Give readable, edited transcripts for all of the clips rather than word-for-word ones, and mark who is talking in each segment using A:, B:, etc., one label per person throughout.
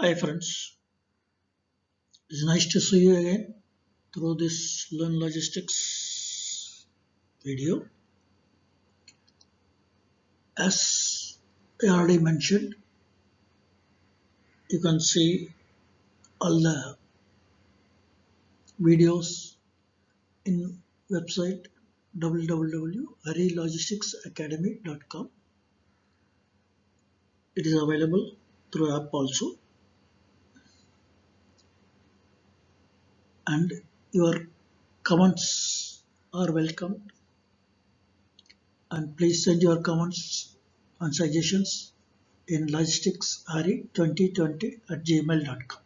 A: Hi friends, it's nice to see you again through this Learn Logistics video. As I already mentioned, you can see all the videos in website www.harilogisticsacademy.com. It is available through app also, and your comments are welcomed. And please send your comments and suggestions in logisticshari2020 at gmail.com.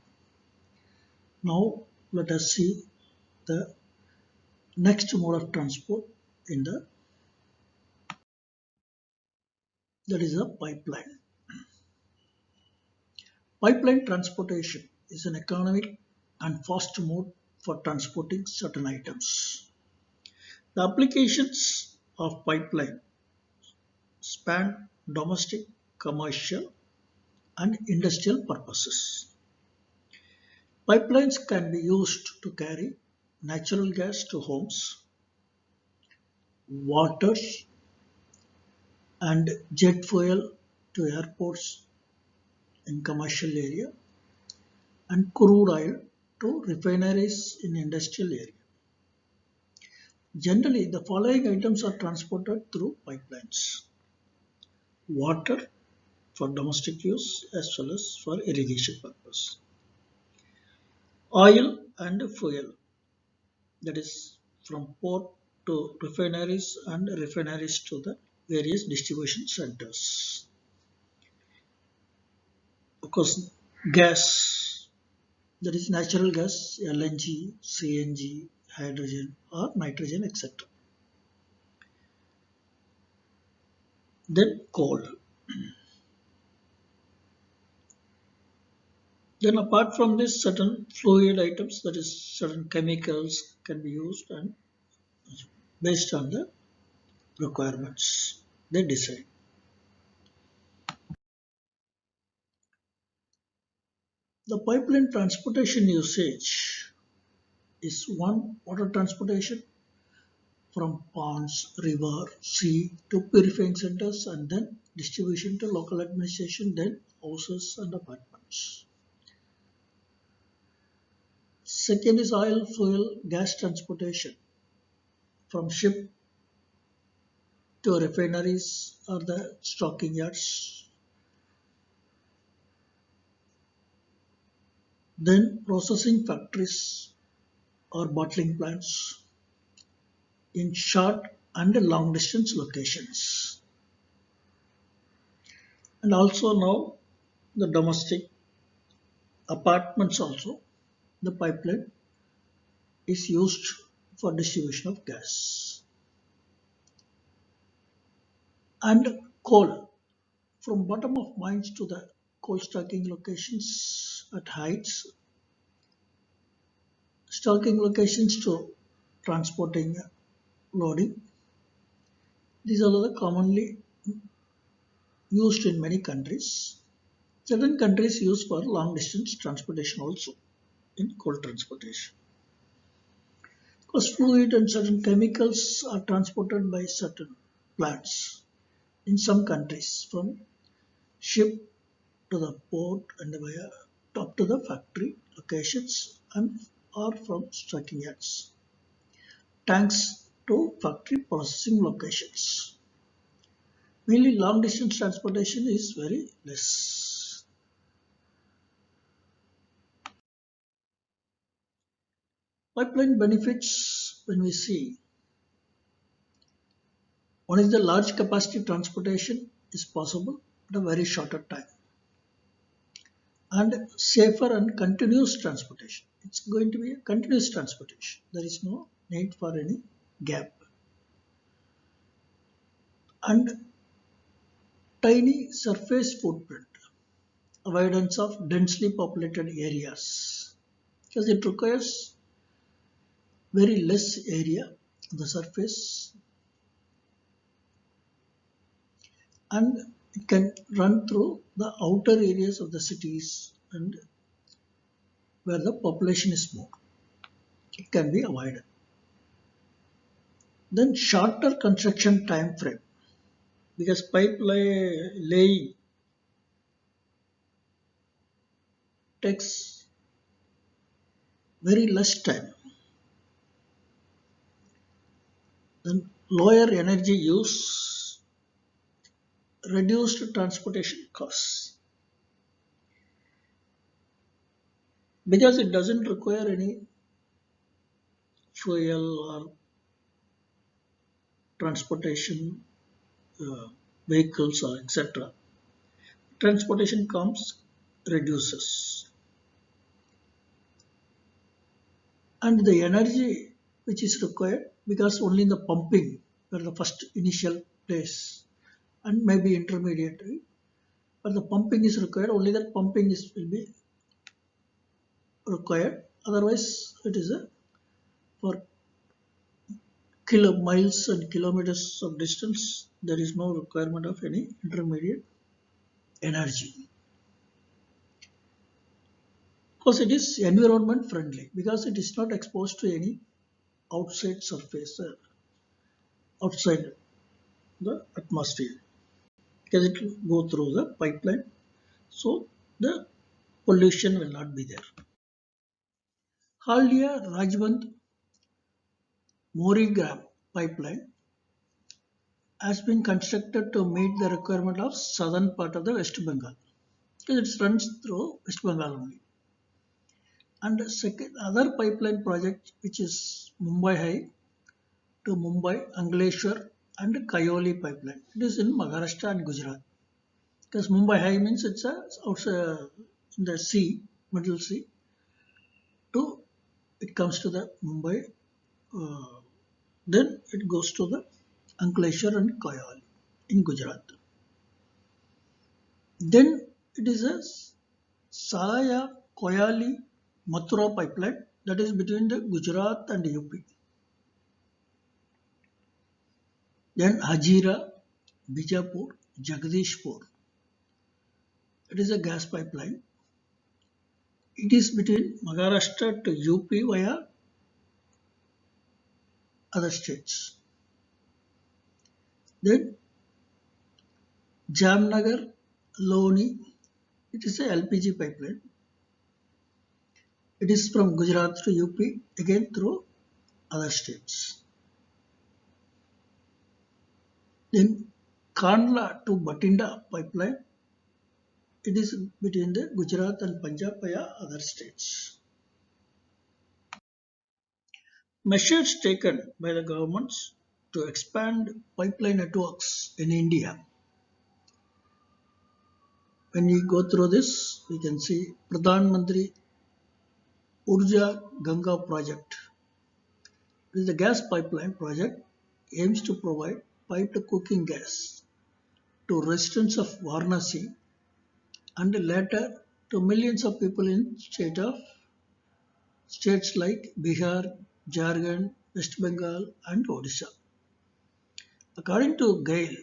A: Now let us see the next mode of transport in the that is a pipeline. Pipeline transportation is an economic and fast mode for transporting certain items. The applications of pipeline span domestic, commercial, and industrial purposes. Pipelines can be used to carry natural gas to homes, water and jet fuel to airports in commercial area, and crude oil to refineries in industrial area. Generally, the following items are transported through pipelines: water for domestic use as well as for irrigation purpose, oil and fuel, that is from port to refineries and refineries to the various distribution centers. Of course, gas, that is natural gas, LNG, CNG, hydrogen or nitrogen, etc. Then coal. Then apart from this, certain fluid items, that is certain chemicals can be used, and based on the requirements they decide. The pipeline transportation usage is one, water transportation from ponds, river, sea to purifying centers, and then distribution to local administration, then houses and apartments. Second is oil, fuel, gas transportation from ship to refineries or the stocking yards, then processing factories or bottling plants in short and long distance locations. And also now the domestic apartments also, the pipeline is used for distribution of gas. And coal from bottom of mines to the coal stocking locations at heights, stocking locations to transporting, loading. These are the commonly used in many countries. Certain countries use for long distance transportation also in coal transportation. Because fluid and certain chemicals are transported by certain plants in some countries from ship to the port and via up to the factory locations and or from stocking yards, tanks to factory processing locations. Mainly long distance transportation is very less. Pipeline benefits, when we see, one is the large capacity transportation is possible at a very shorter time, and safer and continuous transportation. It's going to be a continuous transportation. There is no need for any gap. And tiny surface footprint, avoidance of densely populated areas, because it requires very less area on the surface, and it can run through the outer areas of the cities and where the population is more. It can be avoided. Then shorter construction time frame, because laying takes very less time. Then lower energy use, reduced transportation costs, because it doesn't require any fuel or transportation vehicles or etc. Transportation comes reduces, and the energy which is required, because only in the pumping where the first initial place and maybe intermediate, but the pumping is required, only that pumping is will be required. Otherwise, it is a for miles and kilometers of distance. There is no requirement of any intermediate energy, because it is environment friendly, because it is not exposed to any outside surface, outside the atmosphere, because it will go through the pipeline, so the pollution will not be there. Haldia Rajband Morigram pipeline has been constructed to meet the requirement of southern part of the West Bengal, because it runs through West Bengal only. And the second other pipeline project, which is Mumbai High to Mumbai, Ankleshwar and Kayoli pipeline. It is in Maharashtra and Gujarat. Because Mumbai High means it's outside in the sea, middle sea, to it comes to the Mumbai, uh, then it goes to the Ankleshwar and Kayoli in Gujarat. Then it is a Salaya Koyali Mathura pipeline, that is between the Gujarat and UP. Then Hajira, Bijapur, Jagdishpur. It is a gas pipeline. It is between Maharashtra to UP via other states. Then Jamnagar, Loni. It is a LPG pipeline. It is from Gujarat to UP, again through other states. Then Kandla to Batinda pipeline. It is between the Gujarat and Punjab via other states. Measures taken by the governments to expand pipeline networks in India. When we go through this, we can see Pradhan Mantri Urja Ganga project. It is a gas pipeline project, aims to provide piped cooking gas to residents of Varanasi and later to millions of people in states like Bihar, Jharkhand, West Bengal and Odisha. According to GAIL,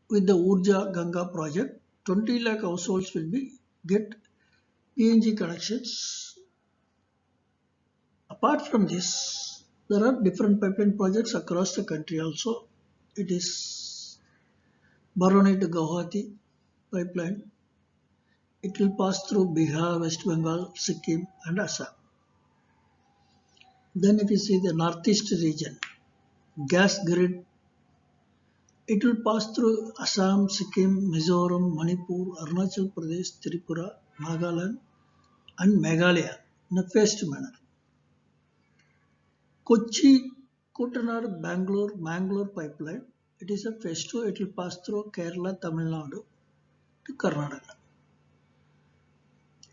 A: with the Urja Ganga project, 20 lakh households will be get PNG connections. Apart from this, there are different pipeline projects across the country also. It is Baroni to Guwahati pipeline. It will pass through Bihar, West Bengal, Sikkim and Assam. Then if you see the northeast region, gas grid, it will pass through Assam, Sikkim, Mizoram, Manipur, Arunachal Pradesh, Tripura, Nagaland and Meghalaya in a phased manner. Kochi, Kuttanad, Bangalore, Mangalore pipeline. It is a phase 2. It will pass through Kerala, Tamil Nadu to Karnataka.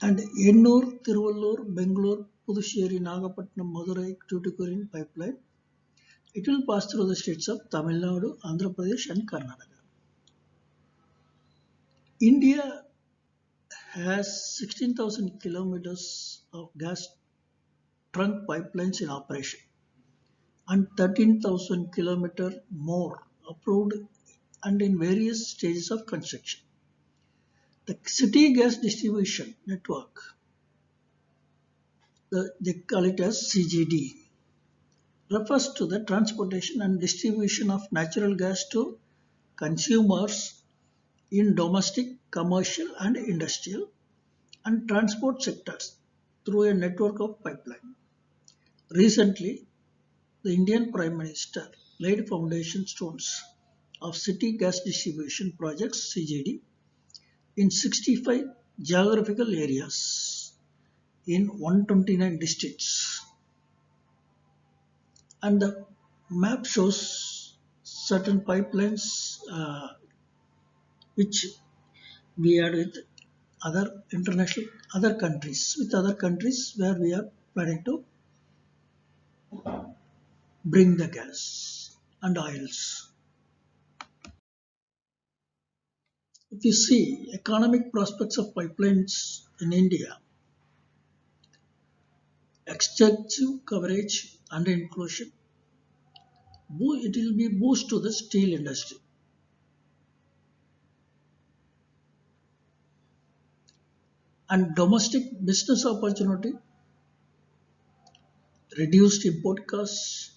A: And Ennur, Tiruvallur, Bangalore, Puducherry, Nagapattinam, Madurai, Tuticorin pipeline. It will pass through the states of Tamil Nadu, Andhra Pradesh and Karnataka. India has 16,000 kilometers of gas trunk pipelines in operation and 13,000 kilometers more approved and in various stages of construction. The city gas distribution network, they call it as CGD, refers to the transportation and distribution of natural gas to consumers in domestic, commercial, and industrial and transport sectors through a network of pipeline. Recently, the Indian Prime Minister laid foundation stones of city gas distribution projects (CGD) in 65 geographical areas in 129 districts. And the map shows certain pipelines which we had with other countries where we are planning to bring the gas and oils. If you see economic prospects of pipelines in India, extensive coverage and inclusion, it will be boost to the steel industry. And domestic business opportunity, reduced import costs,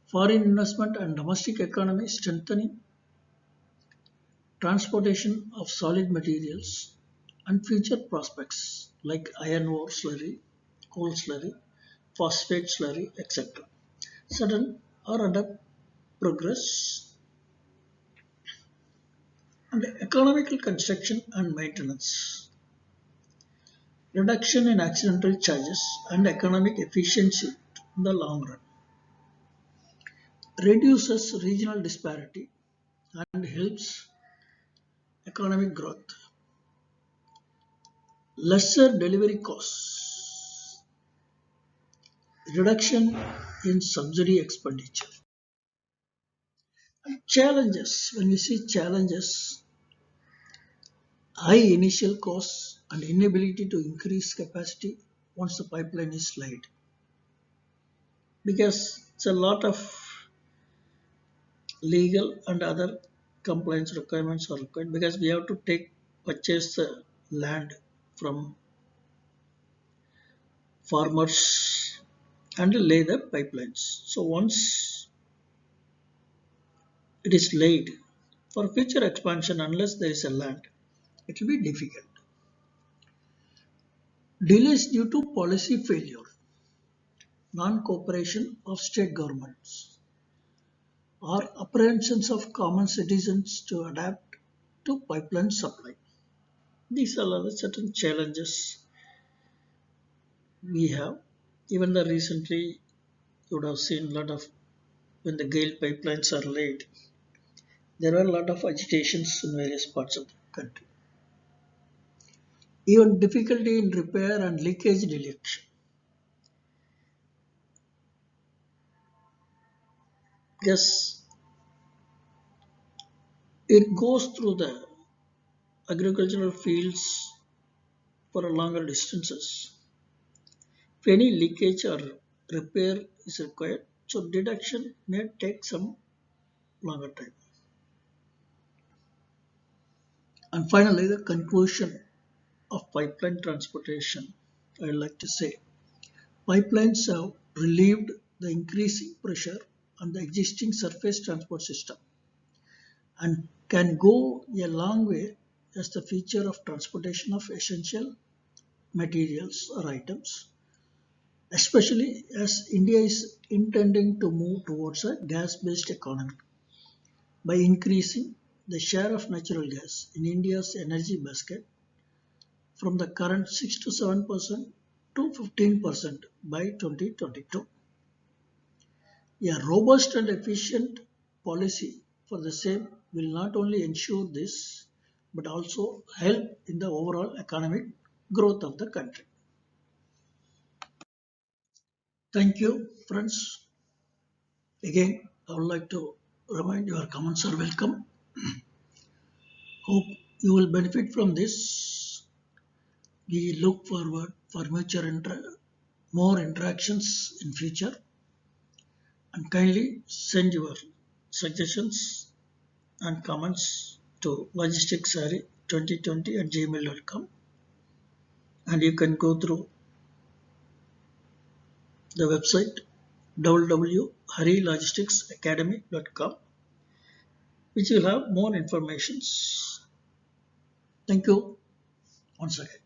A: foreign investment and domestic economy strengthening, transportation of solid materials, and future prospects like iron ore slurry, coal slurry, phosphate slurry, etc. Certain are under progress. And economical construction and maintenance, reduction in accidental charges and economic efficiency in the long run, reduces regional disparity and helps economic growth, lesser delivery costs, reduction in subsidy expenditure. And challenges, when we see challenges, high initial costs and inability to increase capacity once the pipeline is laid, because it's a lot of legal and other compliance requirements are required, because we have to purchase the land from farmers and lay the pipelines. So once it is laid, for future expansion, unless there is a land, it will be difficult. Delays due to policy failure, non-cooperation of state governments, or apprehensions of common citizens to adapt to pipeline supply. These are the certain challenges we have. Even the recently you would have seen a lot of, when the GAIL pipelines are laid, there were a lot of agitations in various parts of the country. Even difficulty in repair and leakage detection. Yes, it goes through the agricultural fields for longer distances. If any leakage or repair is required, so detection may take some longer time. And finally, the conclusion of pipeline transportation, I would like to say pipelines have relieved the increasing pressure on the existing surface transport system and can go a long way as the future of transportation of essential materials or items, especially as India is intending to move towards a gas-based economy by increasing the share of natural gas in India's energy basket from the current 6 to 7% to 15% by 2022. A robust and efficient policy for the same will not only ensure this but also help in the overall economic growth of the country. Thank you, friends. Again, I would like to remind your comments are welcome. Hope you will benefit from this. We look forward for more interactions in future, and kindly send your suggestions and comments to logisticsari hari2020@gmail.com, and you can go through the website www.harilogisticsacademy.com, which will have more informations. Thank you once again.